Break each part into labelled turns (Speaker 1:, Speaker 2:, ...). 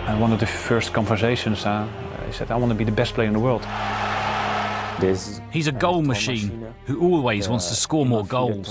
Speaker 1: And one of the first conversations, he said, I want to be the best player in the world.
Speaker 2: He's a goal machine who always wants to score more goals.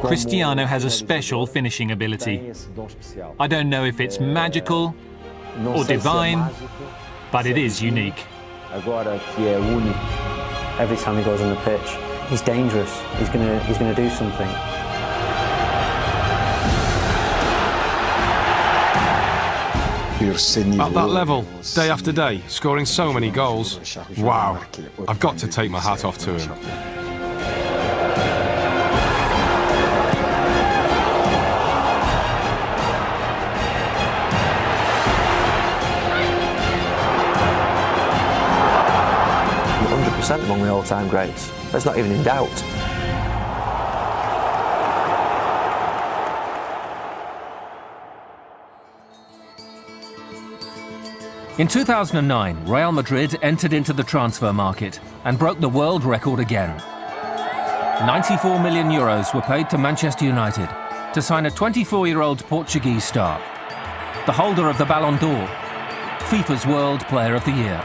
Speaker 2: Cristiano has a special finishing ability. I don't know if it's magical or divine, but it is unique.
Speaker 3: Every time he goes on the pitch, he's dangerous. He's gonna do something.
Speaker 4: At that level, day after day, scoring so many goals. Wow, I've got to take my hat off to him.
Speaker 3: Among the all-time greats. That's not even in doubt.
Speaker 5: In 2009, Real Madrid entered into the transfer market and broke the world record again. 94 million euros were paid to Manchester United to sign a 24-year-old Portuguese star, the holder of the Ballon d'Or, FIFA's World Player of the Year.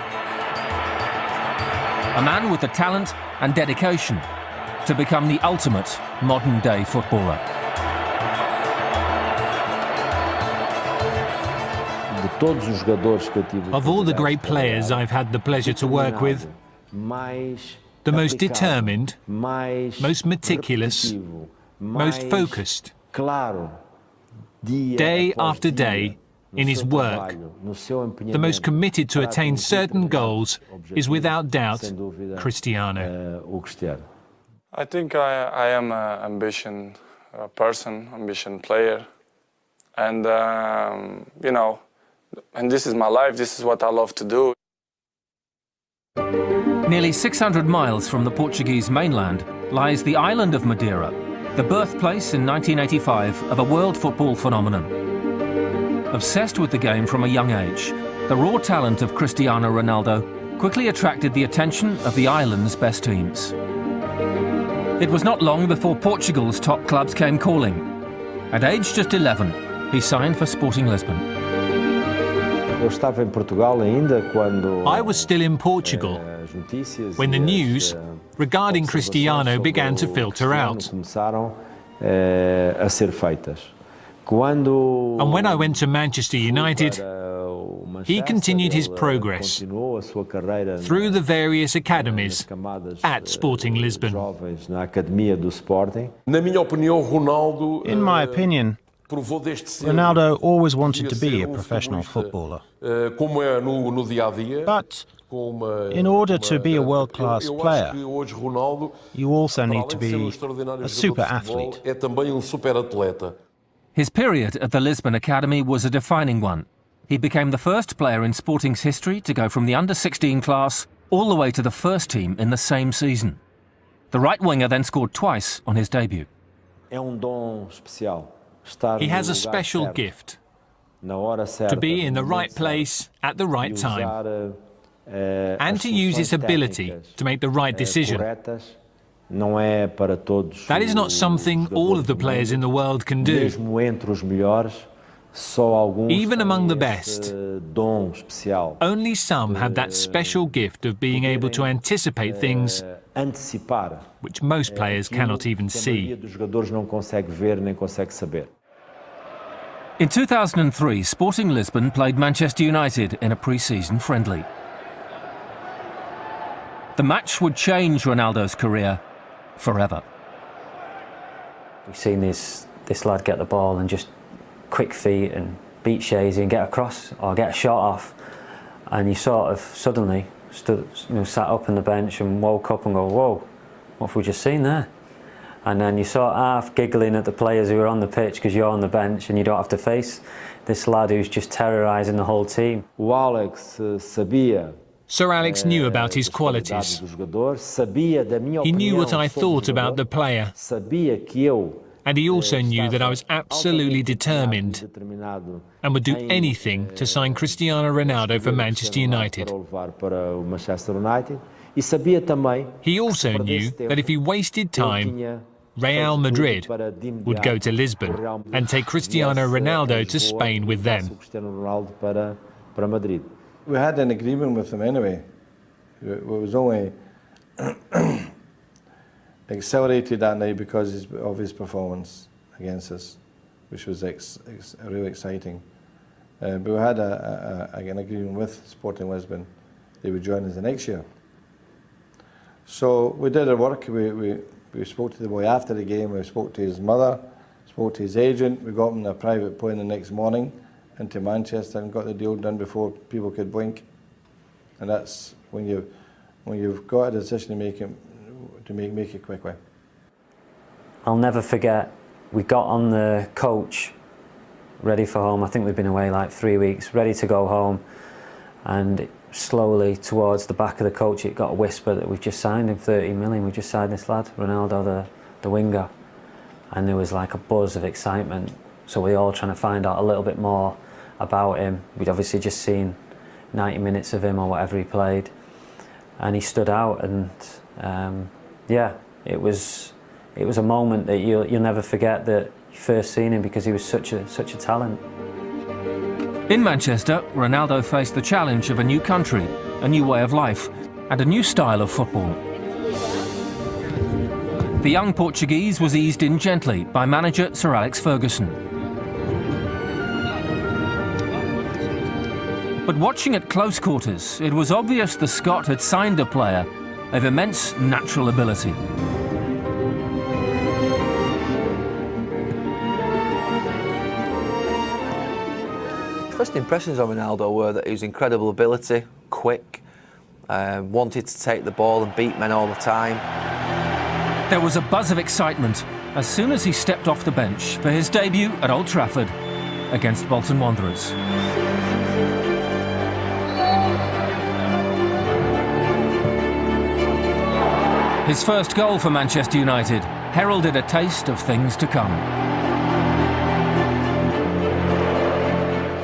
Speaker 5: A man with the talent and dedication to become the ultimate modern-day footballer.
Speaker 6: Of all the great players I've had the pleasure to work with, the most determined, most meticulous, most focused, day after day in his work, the most committed to attain certain goals is without doubt Cristiano.
Speaker 7: I think I am an ambitious person, ambitious player, and you know, and this is my life, this is what I love to do.
Speaker 5: Nearly 600 miles from the Portuguese mainland lies the island of Madeira, the birthplace in 1985 of a world football phenomenon. Obsessed with the game from a young age, the raw talent of Cristiano Ronaldo quickly attracted the attention of the island's best teams. It was not long before Portugal's top clubs came calling. At age just 11, he signed for Sporting Lisbon.
Speaker 6: I was still in Portugal when the news regarding Cristiano began to filter out. And when I went to Manchester United, he continued his progress through the various academies at Sporting Lisbon.
Speaker 8: In my opinion, Ronaldo always wanted to be a professional footballer. But in order to be a world-class player, you also need to be a super athlete.
Speaker 5: His period at the Lisbon Academy was a defining one. He became the first player in Sporting's history to go from the under-16 class all the way to the first team in the same season. The right winger then scored twice on his debut.
Speaker 6: He has a special gift to be in the right place at the right time and to use his ability to make the right decision. That is not something all of the players in the world can do. Even among the best, only some have that special gift of being able to anticipate things which most players cannot even see.
Speaker 5: In 2003, Sporting Lisbon played Manchester United in a pre-season friendly. The match would change Ronaldo's career forever.
Speaker 3: We've seen this lad get the ball and just quick feet and beat Shazy and get across or get a shot off, and you sort of suddenly sat up on the bench and woke up and go, whoa, what have we just seen there? And then you sort of half giggling at the players who are on the pitch because you're on the bench and you don't have to face this lad who's just terrorising the whole team.
Speaker 6: Sir Alex knew about his qualities. He knew what I thought about the player. And he also knew that I was absolutely determined and would do anything to sign Cristiano Ronaldo for Manchester United. He also knew that if he wasted time, Real Madrid would go to Lisbon and take Cristiano Ronaldo to Spain with them.
Speaker 9: We had an agreement with them anyway. It was only accelerated that night because of his performance against us, which was really exciting. But we had an agreement with Sporting Lisbon. They would join us the next year. So we did our work. We spoke to the boy after the game. We spoke to his mother, spoke to his agent. We got him on a private plane the next morning into Manchester and got the deal done before people could blink. And that's when you've got a decision to make it quickly.
Speaker 3: I'll never forget, we got on the coach ready for home. I think we'd been away like 3 weeks, ready to go home, and slowly towards the back of the coach it got a whisper that we've just signed him 30 million, we've just signed this lad, Ronaldo, the winger. And there was like a buzz of excitement, so we were all trying to find out a little bit more about him. We'd obviously just seen 90 minutes of him or whatever he played, and he stood out, and yeah, it was a moment that you'll never forget, that you first seen him, because he was such a talent.
Speaker 5: In Manchester, Ronaldo faced the challenge of a new country, a new way of life, and a new style of football. The young Portuguese was eased in gently by manager Sir Alex Ferguson. But watching at close quarters, it was obvious the Scot had signed a player of immense natural ability.
Speaker 10: First impressions of Ronaldo were that he was incredible ability, quick, wanted to take the ball and beat men all the time.
Speaker 5: There was a buzz of excitement as soon as he stepped off the bench for his debut at Old Trafford against Bolton Wanderers. His first goal for Manchester United heralded a taste of things to come.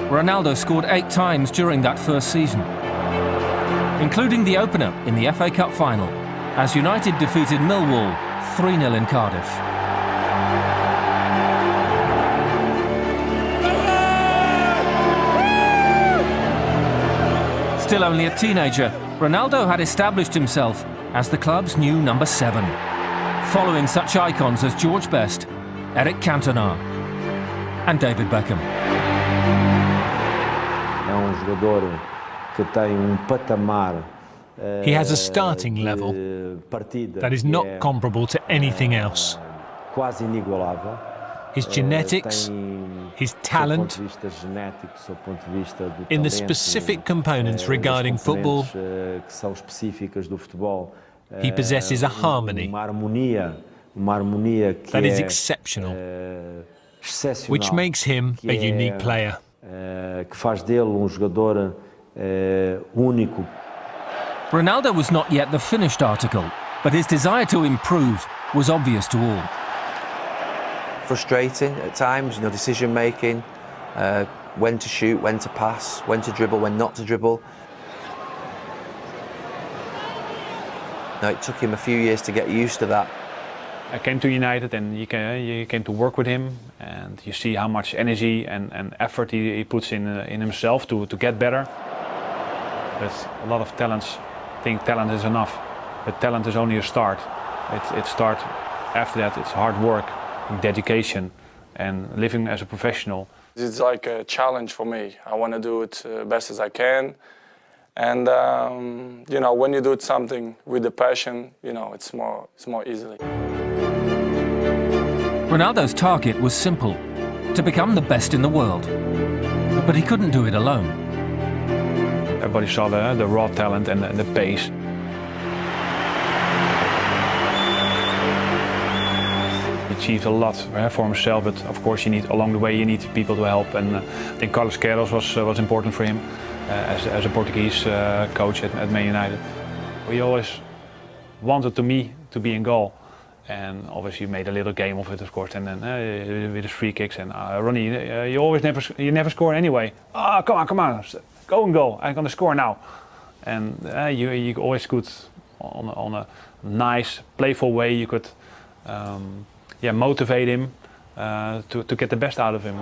Speaker 5: Ronaldo scored 8 times during that first season, including the opener in the FA Cup final, as United defeated Millwall 3-0 in Cardiff. Still only a teenager, Ronaldo had established himself as the club's new number 7, following such icons as George Best, Eric Cantona and David Beckham.
Speaker 6: He has a starting level that is not comparable to anything else. His genetics, his talent, in the specific components regarding football, he possesses a harmony that is exceptional, which makes him a unique player.
Speaker 5: Ronaldo was not yet the finished article, but his desire to improve was obvious to all.
Speaker 10: Frustrating at times, decision making, when to shoot, when to pass, when to dribble, when not to dribble. Now, it took him a few years to get used to that.
Speaker 1: I came to United and you came to work with him, and you see how much energy and effort he puts in himself to get better. There's a lot of talents think talent is enough, but talent is only a start. It starts after that. It's hard work, dedication, and living as a professional.
Speaker 7: It's like a challenge for me. I want to do it best as I can. And when you do something with the passion, it's more easily.
Speaker 5: Ronaldo's target was simple: to become the best in the world. But he couldn't do it alone.
Speaker 1: Everybody saw the raw talent and the pace. He achieved a lot for himself, but of course along the way you need people to help. And I think Carlos Queiroz was important for him as a Portuguese coach at Man United. We always wanted me to be in goal. And obviously made a little game of it, of course, and then with his free kicks. And Ronnie, you never score anyway. Come on, go and goal. I'm gonna score now. And you always could, on a nice, playful way, you could motivate him to get the best out of him.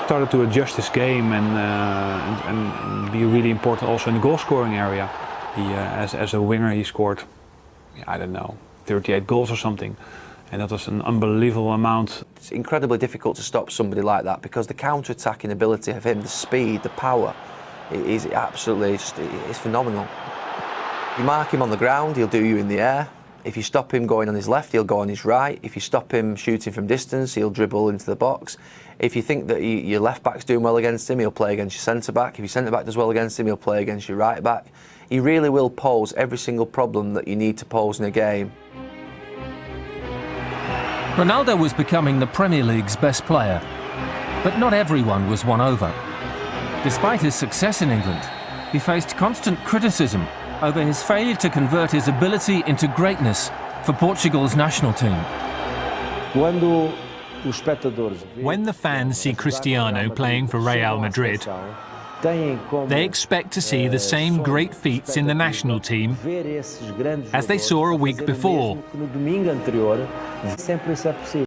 Speaker 1: Started to adjust his game and be really important also in the goal scoring area. As a winger he scored, I don't know, 38 goals or something. And that was an unbelievable amount.
Speaker 10: It's incredibly difficult to stop somebody like that because the counter-attacking ability of him, the speed, the power, is absolutely it's phenomenal. You mark him on the ground, he'll do you in the air. If you stop him going on his left, he'll go on his right. If you stop him shooting from distance, he'll dribble into the box. If you think that your left back's doing well against him, he'll play against your centre back. If your centre back does well against him, he'll play against your right back. He really will pose every single problem that you need to pose in a game.
Speaker 5: Ronaldo was becoming the Premier League's best player, but not everyone was won over. Despite his success in England, he faced constant criticism over his failure to convert his ability into greatness for Portugal's national team.
Speaker 6: When the fans see Cristiano playing for Real Madrid, they expect to see the same great feats in the national team as they saw a week before.